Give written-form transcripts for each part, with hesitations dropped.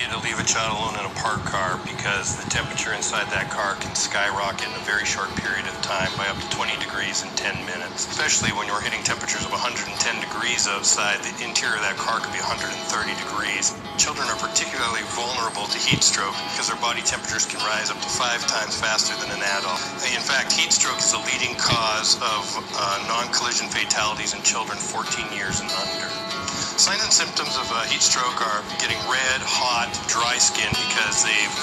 To leave a child alone in a parked car because the temperature inside that car can skyrocket in a very short period of time by up to 20 degrees in 10 minutes. Especially when you're hitting temperatures of 110 degrees outside, the interior of that car could be 130 degrees. Children are particularly vulnerable to heat stroke because their body temperatures can rise up to 5 times faster than an adult. In fact, heat stroke is the leading cause of non-collision fatalities in children 14 years and under. Signs and symptoms of heat stroke are getting red, hot, dry skin because they've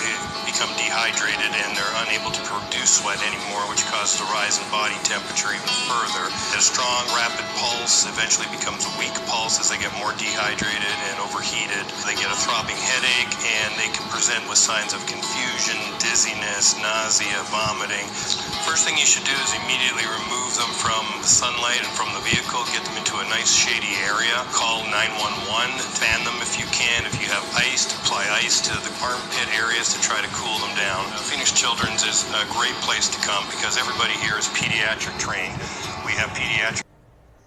become dehydrated and they're unable to produce sweat anymore, which causes a rise in body temperature even further. A strong, rapid pulse eventually becomes a weak pulse as they get more dehydrated and overheated. They get a throbbing headache and they can present with signs of confusion, dizziness, nausea, vomiting. First thing you should do is immediately remove them from the sunlight and from the vehicle, get them into a nice shady area, call 911, fan them if you can. If you have ice, apply ice to the armpit areas to try to cool them down. Phoenix Children's is a great place to come because everybody here is pediatric trained. We have pediatric.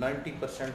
90%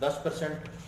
10%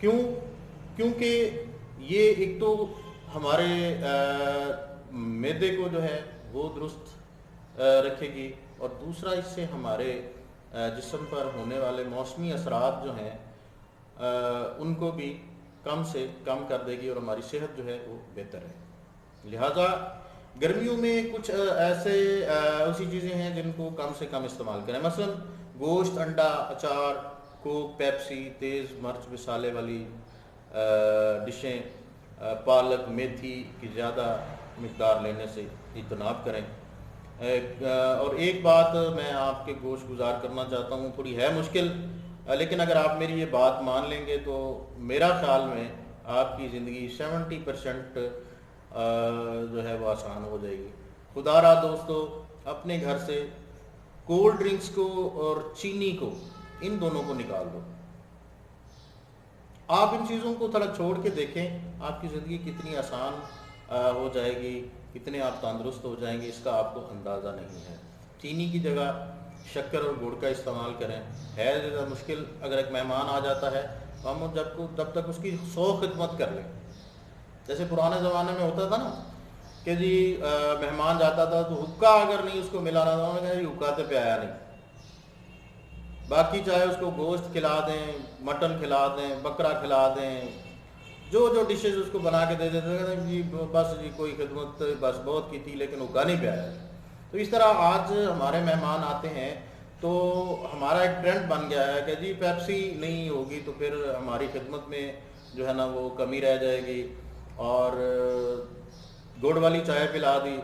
کیونکہ یہ ایک تو ہمارے معدے کو جو ہے وہ درست رکھے گی، اور دوسرا اس سے ہمارے جسم پر ہونے والے موسمی اثرات جو ہیں ان کو بھی کم سے کم کر دے گی، اور ہماری صحت جو ہے وہ بہتر ہے۔ لہٰذا گرمیوں میں کچھ ایسی چیزیں ہیں جن کو کم سے کم استعمال کریں، مثلا گوشت، انڈا، اچار، کوک، پیپسی، تیز مرچ مسالے والی ڈشیں، پالک، میتھی کی زیادہ مقدار لینے سے اجتناب کریں۔ اور ایک بات میں آپ کے گوش گزار کرنا چاہتا ہوں، تھوڑی ہے مشکل، لیکن اگر آپ میری یہ بات مان لیں گے تو میرا خیال میں آپ کی زندگی 70% جو ہے وہ آسان ہو جائے گی۔ خدا را دوستو، اپنے گھر سے کولڈ ڈرنکس کو اور چینی کو، ان دونوں کو نکال دو۔ آپ ان چیزوں کو تھوڑا چھوڑ کے دیکھیں، آپ کی زندگی کتنی آسان ہو جائے گی، کتنے آپ تندرست ہو جائیں گے، اس کا آپ کو اندازہ نہیں ہے۔ چینی کی جگہ شکر اور گڑ کا استعمال کریں۔ ہے زیادہ مشکل، اگر ایک مہمان آ جاتا ہے تو ہم جب تک اس کی 100 خدمت کر لیں۔ جیسے پرانے زمانے میں ہوتا تھا نا کہ جی مہمان جاتا تھا تو حکا اگر نہیں اس کو ملا رہا تھا، انہوں نے کہا جی حکا تو پہ آیا نہیں، باقی چاہے اس کو گوشت کھلا دیں، مٹن کھلا دیں، بکرا کھلا دیں، جو ڈشز اس کو بنا کے دے دیتے تھے، جی بس جی کوئی خدمت بس بہت کی تھی لیکن حکا نہیں پہ آیا۔ تو اس طرح آج ہمارے مہمان آتے ہیں تو ہمارا ایک ٹرینڈ بن گیا ہے کہ جی پیپسی نہیں ہوگی تو پھر ہماری خدمت میں جو ہے نا وہ کمی رہ جائے گی، اور گڑ والی چائے پلا دی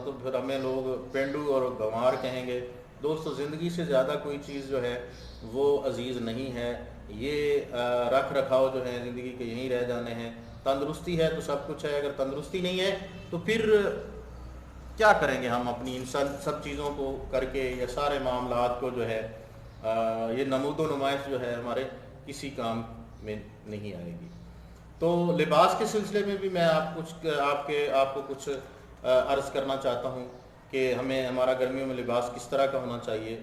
تو پھر ہمیں لوگ پینڈو اور گنوار کہیں گے۔ دوستو، زندگی سے زیادہ کوئی چیز جو ہے وہ عزیز نہیں ہے۔ یہ رکھ رکھاؤ جو ہے زندگی کے یہیں رہ جانے ہیں۔ تندرستی ہے تو سب کچھ ہے، اگر تندرستی نہیں ہے تو پھر کیا کریں گے ہم اپنی ان سب چیزوں کو کر کے، یہ سارے معاملات کو جو ہے یہ نمود و نمائش جو ہے ہمارے کسی کام میں نہیں آئے گی۔ تو لباس کے سلسلے میں بھی میں آپ کو کچھ عرض کرنا چاہتا ہوں کہ ہمارا گرمیوں میں لباس کس طرح کا ہونا چاہیے۔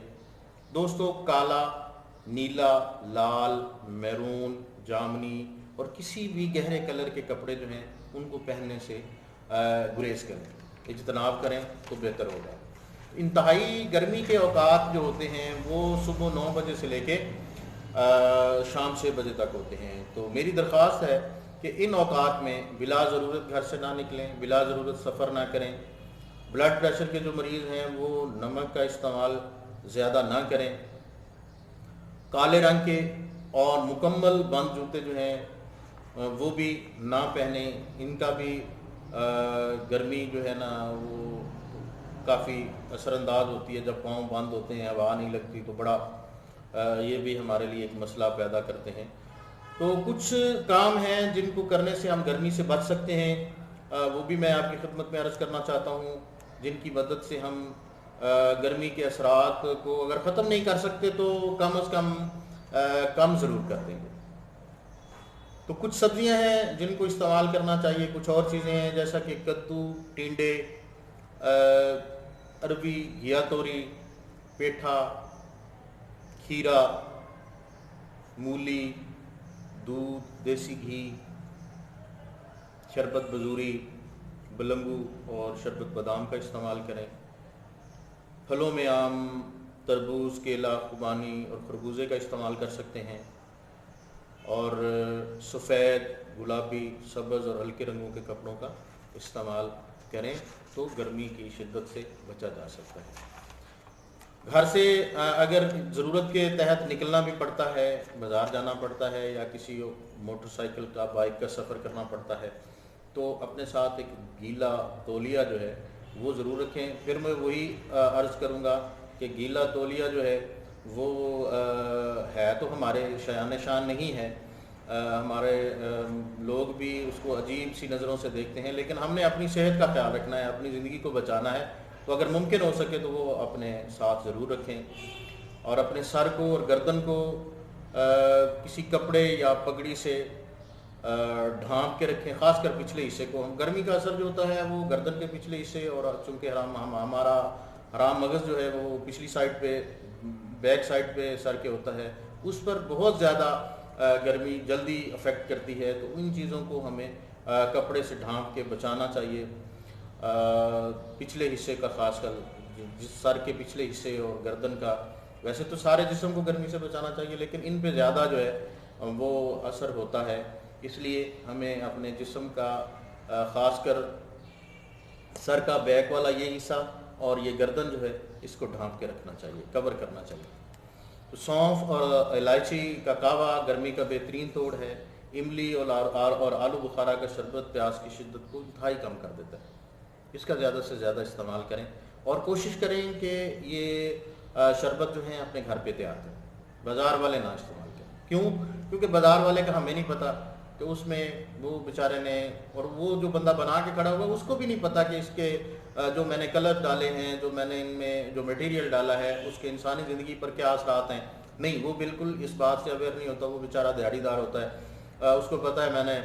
دوستو، کالا، نیلا، لال، میرون، جامنی اور کسی بھی گہرے کلر کے کپڑے جو ہیں ان کو پہننے سے گریز کریں، اجتناب کریں تو بہتر ہوگا۔ انتہائی گرمی کے اوقات جو ہوتے ہیں وہ صبح 9 بجے سے لے کے شام 6 بجے تک ہوتے ہیں۔ تو میری درخواست ہے کہ ان اوقات میں بلا ضرورت گھر سے نہ نکلیں، بلا ضرورت سفر نہ کریں۔ بلڈ پریشر کے جو مریض ہیں وہ نمک کا استعمال زیادہ نہ کریں۔ کالے رنگ کے اور مکمل بند جوتے جو ہیں وہ بھی نہ پہنیں، ان کا بھی گرمی جو ہے نا وہ کافی اثر انداز ہوتی ہے، جب پاؤں بند ہوتے ہیں، ہوا نہیں لگتی تو بڑا یہ بھی ہمارے لیے ایک مسئلہ پیدا کرتے ہیں۔ تو کچھ کام ہیں جن کو کرنے سے ہم گرمی سے بچ سکتے ہیں، وہ بھی میں آپ کی خدمت میں عرض کرنا چاہتا ہوں، جن کی مدد سے ہم گرمی کے اثرات کو اگر ختم نہیں کر سکتے تو کم از کم ضرور کر دیں گے۔ تو کچھ سبزیاں ہیں جن کو استعمال کرنا چاہیے، کچھ اور چیزیں ہیں جیسا کہ کدو، ٹینڈے، عربی گھیا توری، پیٹھا، کھیرا، مولی، دودھ، دیسی گھی، شربت بزوری، بلمبو اور شربت بادام کا استعمال کریں۔ پھلوں میں آم، تربوز، کیلا، خوبانی اور خربوزے کا استعمال کر سکتے ہیں، اور سفید، گلابی، سبز اور ہلکے رنگوں کے کپڑوں کا استعمال کریں تو گرمی کی شدت سے بچا جا سکتا ہے۔ گھر سے اگر ضرورت کے تحت نکلنا بھی پڑتا ہے، بازار جانا پڑتا ہے یا کسی موٹر سائیکل کا، بائک کا سفر کرنا پڑتا ہے تو اپنے ساتھ ایک گیلا تولیہ جو ہے وہ ضرور رکھیں۔ پھر میں وہی عرض کروں گا کہ گیلا تولیہ جو ہے وہ ہے تو ہمارے شان نہیں ہے، ہمارے لوگ بھی اس کو عجیب سی نظروں سے دیکھتے ہیں، لیکن ہم نے اپنی صحت کا خیال رکھنا ہے، اپنی زندگی کو بچانا ہے، تو اگر ممکن ہو سکے تو وہ اپنے ساتھ ضرور رکھیں، اور اپنے سر کو اور گردن کو کسی کپڑے یا پگڑی سے ڈھانپ کے رکھیں، خاص کر پچھلے حصے کو۔ گرمی کا اثر جو ہوتا ہے وہ گردن کے پچھلے حصے، اور چونکہ ہمارا حرام مغز جو ہے وہ پچھلی سائڈ پہ، بیک سائڈ پہ سر کے ہوتا ہے، اس پر بہت زیادہ گرمی جلدی افیکٹ کرتی ہے، تو ان چیزوں کو ہمیں کپڑے سے ڈھانپ کے بچانا چاہیے۔ پچھلے حصے کا خاص کر جس سر کے پچھلے حصے اور گردن کا، ویسے تو سارے جسم کو گرمی سے بچانا چاہیے لیکن ان پہ زیادہ جو ہے وہ اثر ہوتا ہے، اس لیے ہمیں اپنے جسم کا خاص کر سر کا بیک والا یہ حصہ اور یہ گردن جو ہے اس کو ڈھانپ کے رکھنا چاہیے، کور کرنا چاہیے۔ تو سونف اور الائچی کا کہوہ گرمی کا بہترین توڑ ہے۔ املی اور آلو بخارا کا شربت پیاس کی شدت کو انتہائی کم کر دیتا ہے، اس کا زیادہ سے زیادہ استعمال کریں اور کوشش کریں کہ یہ شربت جو ہیں اپنے گھر پہ تیار کریں، بازار والے نہ استعمال کریں۔ کیوں؟ کیونکہ بازار والے کا ہمیں نہیں پتہ کہ اس میں وہ بیچارے نے، اور وہ جو بندہ بنا کے کھڑا ہوا اس کو بھی نہیں پتہ کہ اس کے جو میں نے کلر ڈالے ہیں، جو میں نے ان میں جو میٹیریل ڈالا ہے، اس کے انسانی زندگی پر کیا اثرات ہیں۔ نہیں، وہ بالکل اس بات سے اویئر نہیں ہوتا، وہ بیچارہ دیہڑی دار ہوتا ہے، اس کو پتہ ہے میں نے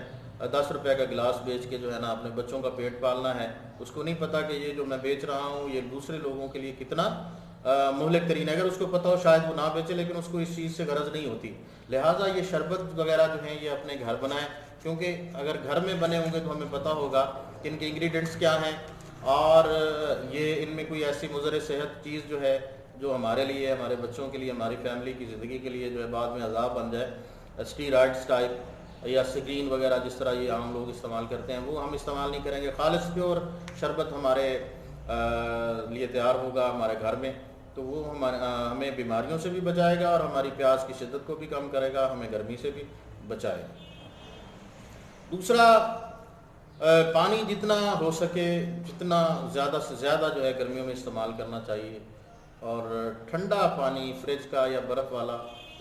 10 روپے کا گلاس بیچ کے جو ہے نا اپنے بچوں کا پیٹ پالنا ہے، اس کو نہیں پتہ کہ یہ جو میں بیچ رہا ہوں یہ دوسرے لوگوں کے لیے کتنا مہلک ترین ہے۔ اگر اس کو پتہ ہو شاید وہ نہ بیچے، لیکن اس کو اس چیز سے غرض نہیں ہوتی۔ لہٰذا یہ شربت وغیرہ جو ہیں یہ اپنے گھر بنائیں، کیونکہ اگر گھر میں بنے ہوں گے تو ہمیں پتہ ہوگا کہ ان کے انگریڈینٹس کیا ہیں، اور یہ ان میں کوئی ایسی مضر صحت چیز جو ہے جو ہمارے لیے، ہمارے بچوں کے لیے، ہماری فیملی کی زندگی کے لیے جو ہے بعد میں عذاب بن جائے، اسٹیرائڈس ٹائپ یا سکرین وغیرہ جس طرح یہ عام لوگ استعمال کرتے ہیں، وہ ہم استعمال نہیں کریں گے۔ خالص پیور شربت ہمارے لیے تیار ہوگا ہمارے گھر میں، تو وہ ہمیں بیماریوں سے بھی بچائے گا اور ہماری پیاس کی شدت کو بھی کم کرے گا، ہمیں گرمی سے بھی بچائے گا۔ دوسرا، پانی جتنا ہو سکے جتنا زیادہ سے زیادہ جو ہے گرمیوں میں استعمال کرنا چاہیے، اور ٹھنڈا پانی فریج کا یا برف والا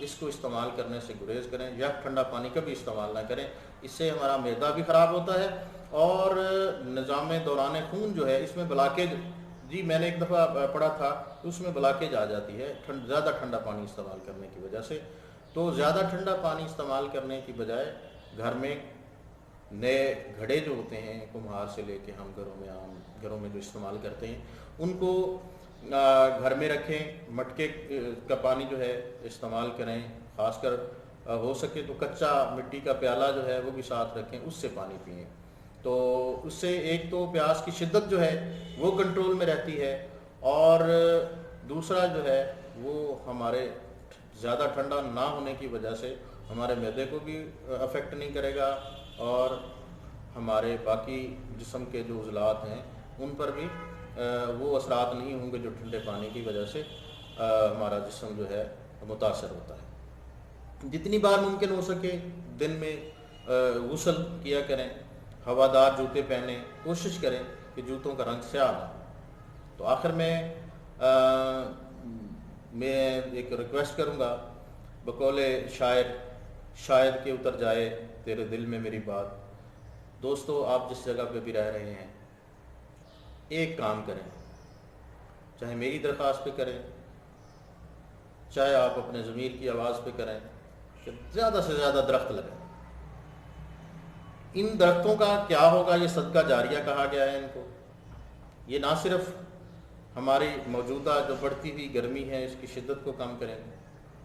اس کو استعمال کرنے سے گریز کریں، یا ٹھنڈا پانی کبھی استعمال نہ کریں، اس سے ہمارا معدہ بھی خراب ہوتا ہے اور نظام دوران خون جو ہے اس میں بلاکیج، جی میں نے ایک دفعہ پڑھا تھا تو اس میں بلاکیج آ جاتی ہے زیادہ ٹھنڈا پانی استعمال کرنے کی وجہ سے۔ تو زیادہ ٹھنڈا پانی استعمال کرنے کی بجائے گھر میں نئے گھڑے جو ہوتے ہیں کمہار سے لے کے ہم گھروں میں جو استعمال کرتے ہیں ان کو گھر میں رکھیں، مٹکے کا پانی جو ہے استعمال کریں، خاص کر ہو سکے تو کچا مٹی کا پیالہ جو ہے وہ بھی ساتھ رکھیں، اس سے پانی پئیں، تو اس سے ایک تو پیاس کی شدت جو ہے وہ کنٹرول میں رہتی ہے، اور دوسرا جو ہے وہ ہمارے زیادہ ٹھنڈا نہ ہونے کی وجہ سے ہمارے معدے کو بھی افیکٹ نہیں کرے گا، اور ہمارے باقی جسم کے جو عضلات ہیں ان پر بھی وہ اثرات نہیں ہوں گے جو ٹھنڈے پانی کی وجہ سے ہمارا جسم جو ہے متاثر ہوتا ہے۔ جتنی بار ممکن ہو سکے دن میں غسل کیا کریں، ہوادار جوتے پہنیں، کوشش کریں کہ جوتوں کا رنگ سیاہ نہ ہو۔ تو آخر میں ایک ریکویسٹ کروں گا بقول شاعر، شاید کہ اتر جائے تیرے دل میں میری بات۔ دوستو، آپ جس جگہ پہ بھی رہ رہے ہیں ایک کام کریں، چاہے میری درخواست پہ کریں، چاہے آپ اپنے ضمیر کی آواز پہ کریں، کہ زیادہ سے زیادہ درخت لگائیں۔ ان درختوں کا کیا ہوگا، یہ صدقہ جاریہ کہا گیا ہے ان کو۔ یہ نہ صرف ہماری موجودہ جو بڑھتی ہوئی گرمی ہے اس کی شدت کو کم کریں،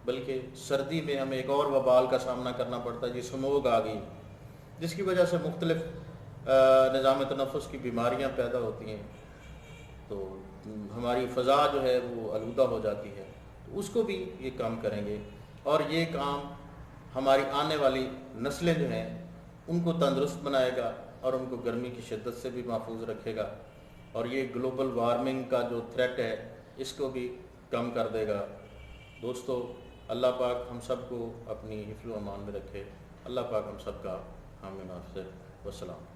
بلکہ سردی میں ہمیں ایک اور وبال کا سامنا کرنا پڑتا ہے، یہ سموگ آ گئی، جس کی وجہ سے مختلف نظام تنفس کی بیماریاں پیدا ہوتی ہیں، تو ہماری فضا جو ہے وہ آلودہ ہو جاتی ہے، تو اس کو بھی یہ کام کریں گے، اور یہ کام ہماری آنے والی نسلیں جو ہیں ان کو تندرست بنائے گا اور ان کو گرمی کی شدت سے بھی محفوظ رکھے گا، اور یہ گلوبل وارمنگ کا جو تھریٹ ہے اس کو بھی کم کر دے گا۔ دوستو، اللہ پاک ہم سب کو اپنی حفظ و امان میں رکھے، اللہ پاک ہم سب کا حامی ناصر۔ والسلام۔